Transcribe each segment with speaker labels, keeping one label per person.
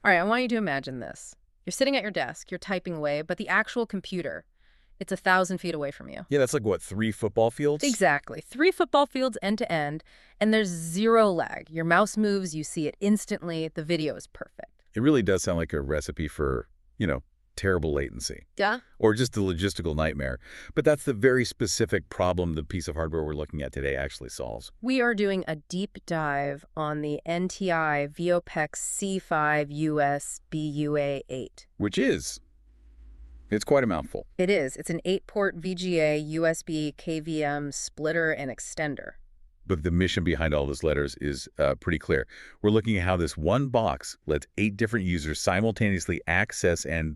Speaker 1: All right, I want you to imagine this. You're sitting at your desk, you're typing away, but the actual computer, it's 1,000 feet away from you.
Speaker 2: Yeah, that's like, what, 3 football fields?
Speaker 1: Exactly. 3 football fields end to end, and there's zero lag. Your mouse moves, you see it instantly, the video is perfect.
Speaker 2: It really does sound like a recipe for, terrible latency.
Speaker 1: Yeah?
Speaker 2: Or just a logistical nightmare. But that's the very specific problem the piece of hardware we're looking at today actually solves.
Speaker 1: We are doing a deep dive on the NTI VOPEX-C5USBVUA-8.
Speaker 2: Which is, it's quite a mouthful.
Speaker 1: It is. It's an 8-port VGA USB KVM splitter and extender.
Speaker 2: But the mission behind all those letters is pretty clear. We're looking at how this one box lets 8 different users simultaneously access and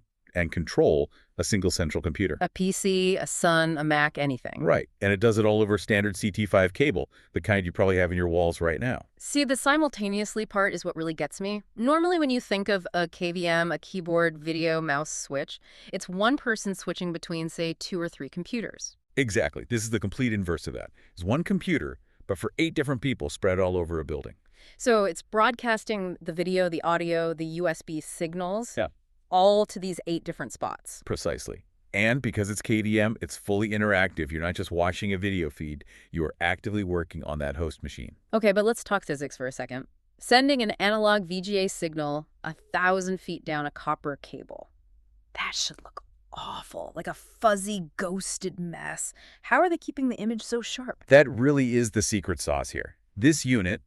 Speaker 2: control a single central computer.
Speaker 1: A PC, a Sun, a Mac, anything.
Speaker 2: Right. And it does it all over standard CT5 cable, the kind you probably have in your walls right now.
Speaker 1: See, the simultaneously part is what really gets me. Normally when you think of a KVM, a keyboard, video, mouse switch, it's one person switching between, say, 2 or 3 computers.
Speaker 2: Exactly. This is the complete inverse of that. It's one computer, but for 8 different people spread all over a building.
Speaker 1: So it's broadcasting the video, the audio, the USB signals,
Speaker 2: Yeah.
Speaker 1: all to these 8 different spots.
Speaker 2: Precisely. And because it's KVM, it's fully interactive. You're not just watching a video feed. You are actively working on that host machine.
Speaker 1: Okay, but let's talk physics for a second. Sending an analog VGA signal 1,000 feet down a copper cable. That should look awful, like a fuzzy, ghosted mess. How are they keeping the image so sharp?
Speaker 2: That really is the secret sauce here. This unit,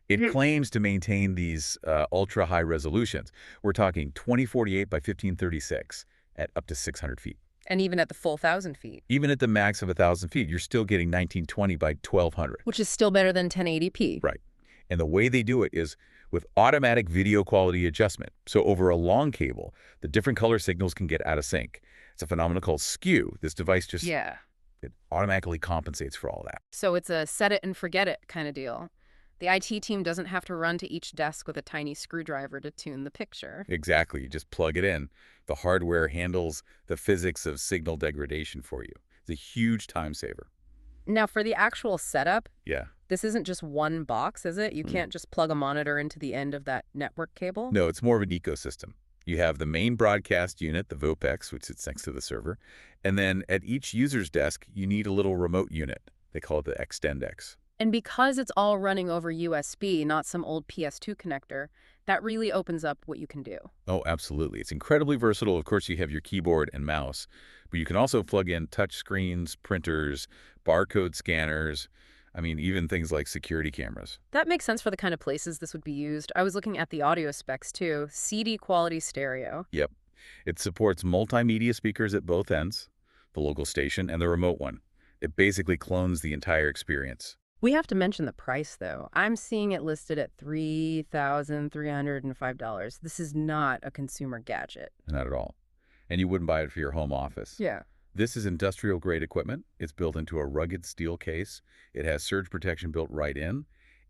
Speaker 2: it claims to maintain these ultra-high resolutions. We're talking 2048 by 1536 at up to 600 feet.
Speaker 1: And even at the full 1,000 feet.
Speaker 2: Even at the max of 1,000 feet, you're still getting 1920 by 1200.
Speaker 1: Which is still better than 1080p.
Speaker 2: Right. And the way they do it is with automatic video quality adjustment. So over a long cable, the different color signals can get out of sync. It's a phenomenon called skew. This device just it automatically compensates for all that.
Speaker 1: So it's a set it and forget it kind of deal. The IT team doesn't have to run to each desk with a tiny screwdriver to tune the picture.
Speaker 2: Exactly. You just plug it in. The hardware handles the physics of signal degradation for you. It's a huge time saver.
Speaker 1: Now, for the actual setup,
Speaker 2: Yeah.
Speaker 1: this isn't just one box, is it? You can't just plug a monitor into the end of that network cable?
Speaker 2: No, it's more of an ecosystem. You have the main broadcast unit, the VOPEX, which sits next to the server. And then at each user's desk, you need a little remote unit. They call it the Extend-X.
Speaker 1: And because it's all running over USB, not some old PS2 connector, that really opens up what you can do.
Speaker 2: Oh, absolutely. It's incredibly versatile. Of course, you have your keyboard and mouse, but you can also plug in touch screens, printers, barcode scanners, even things like security cameras.
Speaker 1: That makes sense for the kind of places this would be used. I was looking at the audio specs, too. CD quality stereo.
Speaker 2: Yep. It supports multimedia speakers at both ends, the local station and the remote one. It basically clones the entire experience.
Speaker 1: We have to mention the price, though. I'm seeing it listed at $3,305. This is not a consumer gadget.
Speaker 2: Not at all. And you wouldn't buy it for your home office.
Speaker 1: Yeah.
Speaker 2: This is industrial-grade equipment. It's built into a rugged steel case. It has surge protection built right in,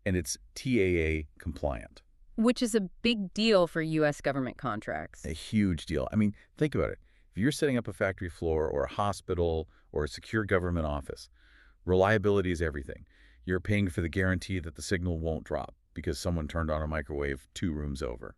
Speaker 2: and it's TAA compliant.
Speaker 1: Which is a big deal for U.S. government contracts.
Speaker 2: A huge deal. Think about it. If you're setting up a factory floor or a hospital or a secure government office, reliability is everything. You're paying for the guarantee that the signal won't drop because someone turned on a microwave 2 rooms over.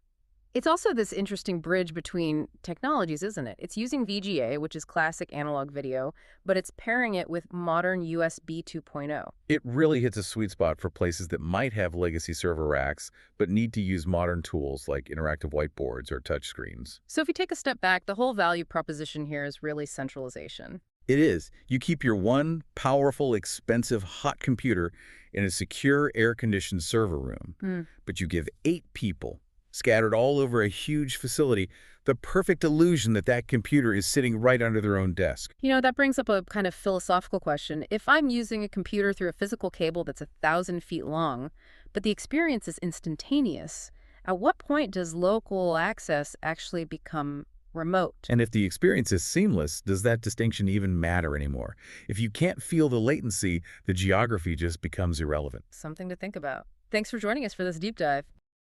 Speaker 1: It's also this interesting bridge between technologies, isn't it? It's using VGA, which is classic analog video, but it's pairing it with modern USB 2.0.
Speaker 2: It really hits a sweet spot for places that might have legacy server racks but need to use modern tools like interactive whiteboards or touchscreens.
Speaker 1: So if you take a step back, the whole value proposition here is really centralization.
Speaker 2: It is. You keep your one powerful, expensive, hot computer in a secure, air-conditioned server room, but you give 8 people scattered all over a huge facility the perfect illusion that that computer is sitting right under their own desk.
Speaker 1: You know, that brings up a kind of philosophical question. If I'm using a computer through a physical cable that's 1,000 feet long, but the experience is instantaneous, at what point does local access actually become remote?
Speaker 2: And if the experience is seamless, does that distinction even matter anymore? If you can't feel the latency, the geography just becomes irrelevant.
Speaker 1: Something to think about. Thanks for joining us for this deep dive.